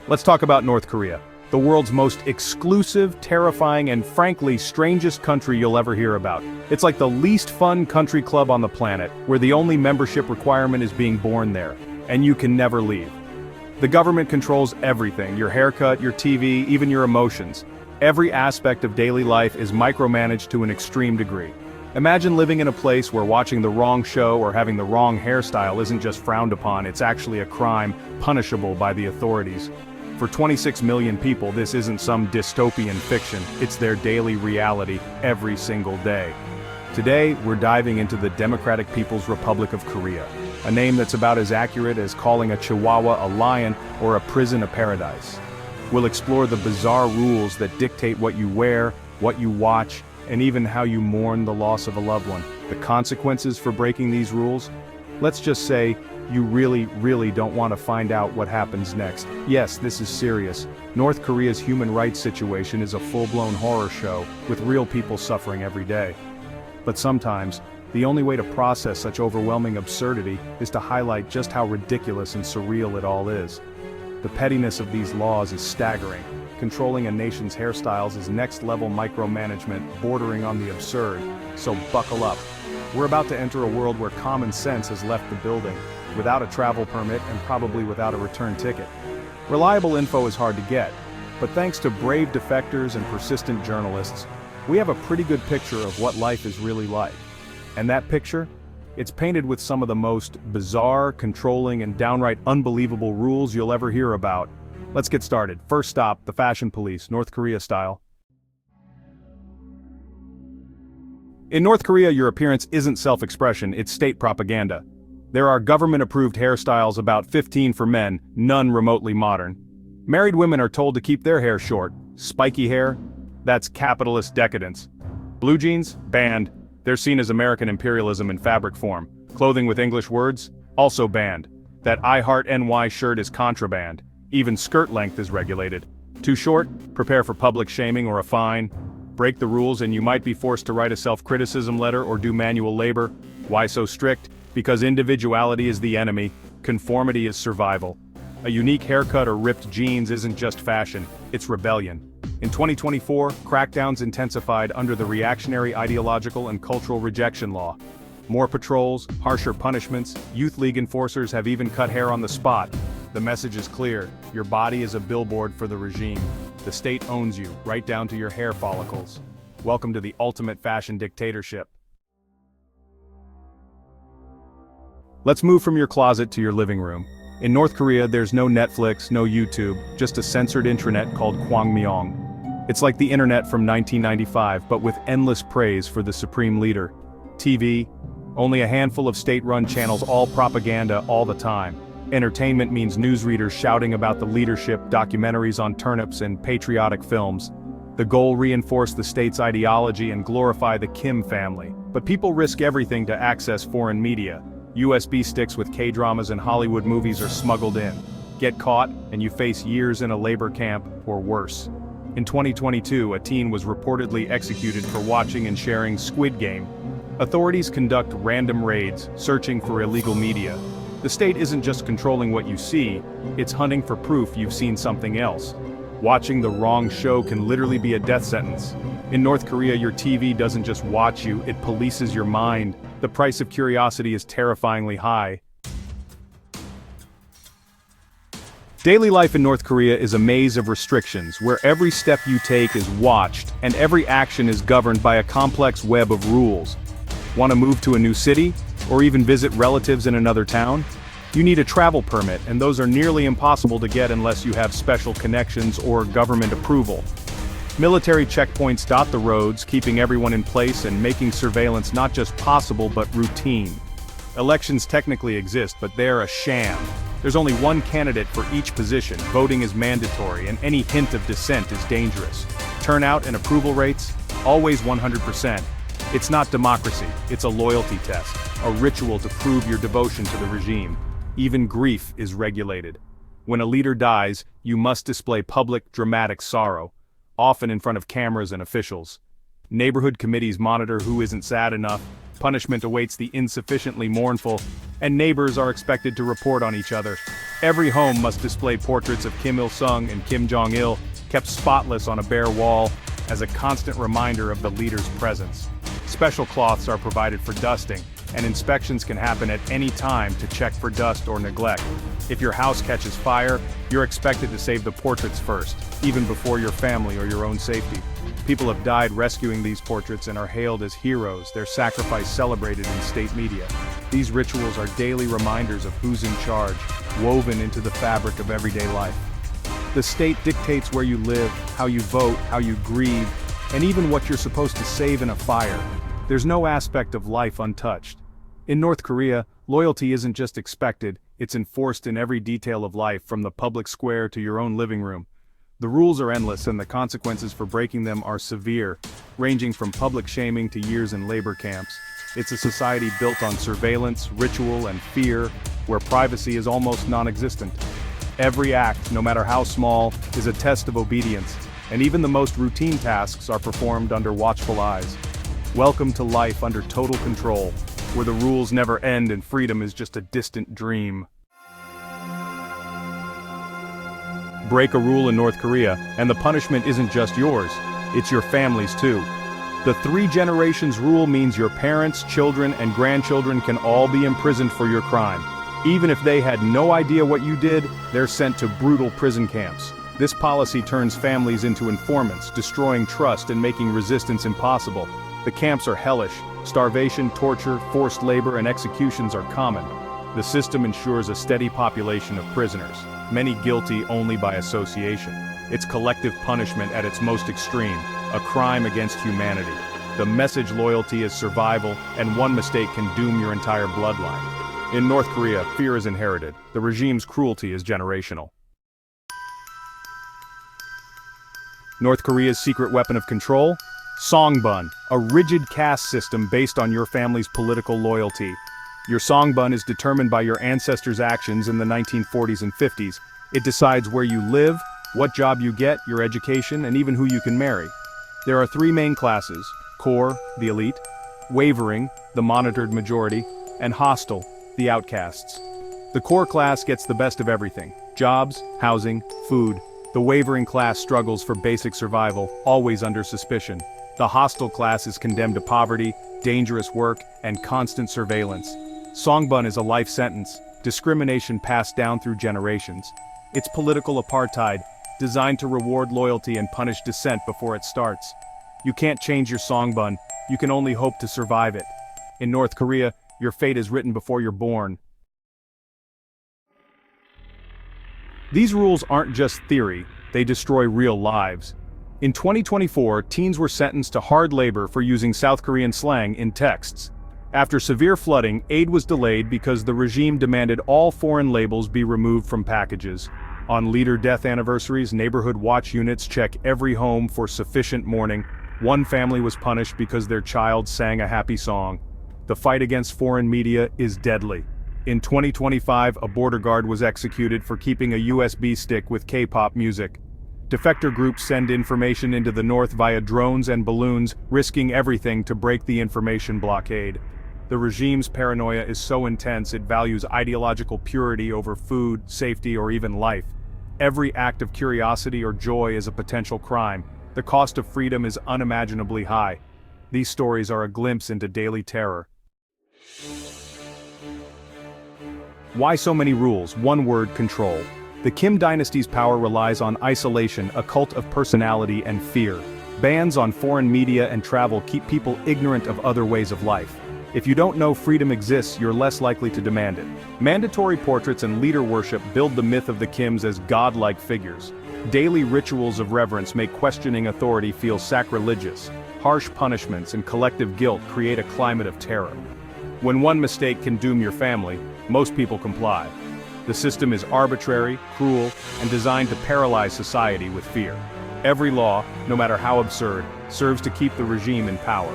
Let's talk about North Korea, the world's most exclusive, terrifying, and frankly strangest country you'll ever hear about. It's like the least fun country club on the planet, where the only membership requirement is being born there, and you can never leave. The government controls everything: your haircut, your TV, even your emotions. Every aspect of daily life is micromanaged to an extreme degree. Imagine living in a place where watching the wrong show or having the wrong hairstyle isn't just frowned upon, it's actually a crime, punishable by the authorities. For 26 million people, this isn't some dystopian fiction, it's their daily reality, every single day. Today, we're diving into the Democratic People's Republic of Korea, a name that's about as accurate as calling a chihuahua a lion or a prison a paradise. We'll explore the bizarre rules that dictate what you wear, what you watch, and even how you mourn the loss of a loved one. The consequences for breaking these rules? Let's just say, you really don't want to find out what happens next. Yes, this is serious. North Korea's human rights situation is a full-blown horror show, with real people suffering every day. But sometimes, the only way to process such overwhelming absurdity is to highlight just how ridiculous and surreal it all is. The pettiness of these laws is staggering. Controlling a nation's hairstyles is next-level micromanagement, bordering on the absurd. So buckle up. We're about to enter a world where common sense has left the building, without a travel permit and probably without a return ticket. Reliable info is hard to get, but thanks to brave defectors and persistent journalists, we have a pretty good picture of what life is really like. And that picture? It's painted with some of the most bizarre, controlling, and downright unbelievable rules you'll ever hear about. Let's get started. First stop, the fashion police, North Korea style. In North Korea, your appearance isn't self-expression, it's state propaganda. There are government-approved hairstyles, about 15 for men, none remotely modern. Married women are told to keep their hair short. Spiky hair? That's capitalist decadence. Blue jeans? Banned. They're seen as American imperialism in fabric form. Clothing with English words? Also banned. That I Heart NY shirt is contraband. Even skirt length is regulated. Too short? Prepare for public shaming or a fine. Break the rules and you might be forced to write a self-criticism letter or do manual labor. Why so strict? Because individuality is the enemy, conformity is survival. A unique haircut or ripped jeans isn't just fashion, it's rebellion. In 2024, crackdowns intensified under the reactionary ideological and cultural rejection law. More patrols, harsher punishments, youth league enforcers have even cut hair on the spot. The message is clear: your body is a billboard for the regime. The state owns you, right down to your hair follicles. Welcome to the ultimate fashion dictatorship. Let's move from your closet to your living room. In North Korea, there's no Netflix, no YouTube, just a censored intranet called Kwangmyong. It's like the internet from 1995, but with endless praise for the supreme leader. TV, only a handful of state-run channels, all propaganda all the time. Entertainment means newsreaders shouting about the leadership, documentaries on turnips, and patriotic films. The goal: reinforce the state's ideology and glorify the Kim family. But people risk everything to access foreign media. USB sticks with K-dramas and Hollywood movies are smuggled in. Get caught, and you face years in a labor camp, or worse. In 2022, a teen was reportedly executed for watching and sharing Squid Game. Authorities conduct random raids, searching for illegal media. The state isn't just controlling what you see, it's hunting for proof you've seen something else. Watching the wrong show can literally be a death sentence. In North Korea, your TV doesn't just watch you, it polices your mind. The price of curiosity is terrifyingly high. Daily life in North Korea is a maze of restrictions, where every step you take is watched, and every action is governed by a complex web of rules. Want to move to a new city? Or even visit relatives in another town? You need a travel permit, and those are nearly impossible to get unless you have special connections or government approval. Military checkpoints dot the roads, keeping everyone in place and making surveillance not just possible but routine. Elections technically exist, but they're a sham. There's only one candidate for each position, voting is mandatory, and any hint of dissent is dangerous. Turnout and approval rates? Always 100%. It's not democracy, it's a loyalty test, a ritual to prove your devotion to the regime. Even grief is regulated. When a leader dies, you must display public, dramatic sorrow, often in front of cameras and officials. Neighborhood committees monitor who isn't sad enough, punishment awaits the insufficiently mournful, and neighbors are expected to report on each other. Every home must display portraits of Kim Il-sung and Kim Jong-il, kept spotless on a bare wall, as a constant reminder of the leader's presence. Special cloths are provided for dusting, and inspections can happen at any time to check for dust or neglect. If your house catches fire, you're expected to save the portraits first, even before your family or your own safety. People have died rescuing these portraits and are hailed as heroes, their sacrifice celebrated in state media. These rituals are daily reminders of who's in charge, woven into the fabric of everyday life. The state dictates where you live, how you vote, how you grieve, and even what you're supposed to save in a fire. There's no aspect of life untouched. In North Korea, loyalty isn't just expected, it's enforced in every detail of life, from the public square to your own living room. The rules are endless and the consequences for breaking them are severe, ranging from public shaming to years in labor camps. It's a society built on surveillance, ritual, and fear, where privacy is almost non-existent. Every act, no matter how small, is a test of obedience, and even the most routine tasks are performed under watchful eyes. Welcome to life under total control, where the rules never end and freedom is just a distant dream. Break a rule in North Korea, and the punishment isn't just yours, it's your family's too. The 3 generations rule means your parents, children, and grandchildren can all be imprisoned for your crime. Even if they had no idea what you did, they're sent to brutal prison camps. This policy turns families into informants, destroying trust and making resistance impossible. The camps are hellish. Starvation, torture, forced labor, and executions are common. The system ensures a steady population of prisoners, many guilty only by association. It's collective punishment at its most extreme, a crime against humanity. The message loyalty is survival, and one mistake can doom your entire bloodline. In North Korea, fear is inherited. The regime's cruelty is generational. North Korea's secret weapon of control? Songbun, a rigid caste system based on your family's political loyalty. Your Songbun is determined by your ancestors' actions in the 1940s and 50s. It decides where you live, what job you get, your education, and even who you can marry. There are 3 main classes: core, the elite; wavering, the monitored majority; and hostile, the outcasts. The core class gets the best of everything: jobs, housing, food. The wavering class struggles for basic survival, always under suspicion. The hostile class is condemned to poverty, dangerous work, and constant surveillance. Songbun is a life sentence, discrimination passed down through generations. It's political apartheid, designed to reward loyalty and punish dissent before it starts. You can't change your Songbun, you can only hope to survive it. In North Korea, your fate is written before you're born. These rules aren't just theory, they destroy real lives. In 2024, teens were sentenced to hard labor for using South Korean slang in texts. After severe flooding, aid was delayed because the regime demanded all foreign labels be removed from packages. On leader death anniversaries, neighborhood watch units check every home for sufficient mourning. One family was punished because their child sang a happy song. The fight against foreign media is deadly. In 2025, a border guard was executed for keeping a USB stick with K-pop music. Defector groups send information into the north via drones and balloons, risking everything to break the information blockade. The regime's paranoia is so intense it values ideological purity over food, safety, or even life. Every act of curiosity or joy is a potential crime. The cost of freedom is unimaginably high. These stories are a glimpse into daily terror. Why so many rules? One word: control. The Kim dynasty's power relies on isolation, a cult of personality, and fear. Bans on foreign media and travel keep people ignorant of other ways of life. If you don't know freedom exists, you're less likely to demand it. Mandatory portraits and leader worship build the myth of the Kims as godlike figures. Daily rituals of reverence make questioning authority feel sacrilegious. Harsh punishments and collective guilt create a climate of terror. When one mistake can doom your family, most people comply. The system is arbitrary, cruel, and designed to paralyze society with fear. Every law, no matter how absurd, serves to keep the regime in power.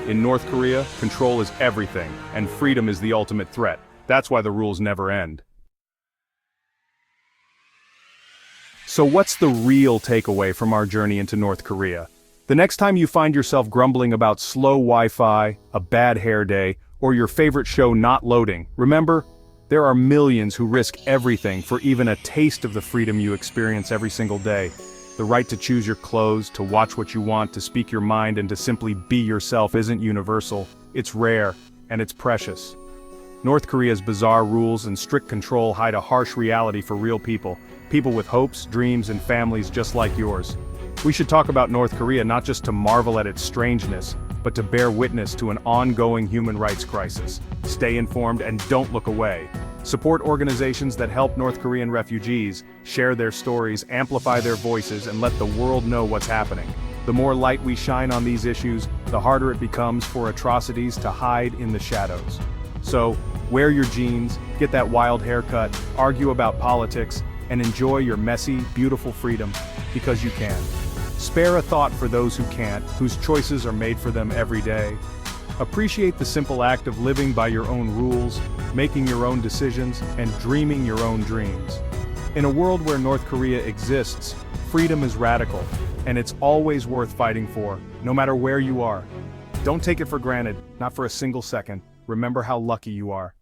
In North Korea, control is everything, and freedom is the ultimate threat. That's why the rules never end. So what's the real takeaway from our journey into North Korea? The next time you find yourself grumbling about slow Wi-Fi, a bad hair day, or your favorite show not loading, remember, There are millions who risk everything for even a taste of the freedom you experience every single day. The right to choose your clothes, to watch what you want, to speak your mind, and to simply be yourself isn't universal. It's rare, and it's precious. North Korea's bizarre rules and strict control hide a harsh reality for real people. People with hopes, dreams, and families just like yours. We should talk about North Korea not just to marvel at its strangeness, but to bear witness to an ongoing human rights crisis. Stay informed and don't look away. Support organizations that help North Korean refugees, share their stories, amplify their voices, and let the world know what's happening. The more light we shine on these issues, the harder it becomes for atrocities to hide in the shadows. So, wear your jeans, get that wild haircut, argue about politics, and enjoy your messy, beautiful freedom, because you can. Spare a thought for those who can't, whose choices are made for them every day. Appreciate the simple act of living by your own rules, making your own decisions, and dreaming your own dreams. In a world where North Korea exists, freedom is radical, and it's always worth fighting for, no matter where you are. Don't take it for granted, not for a single second. Remember how lucky you are.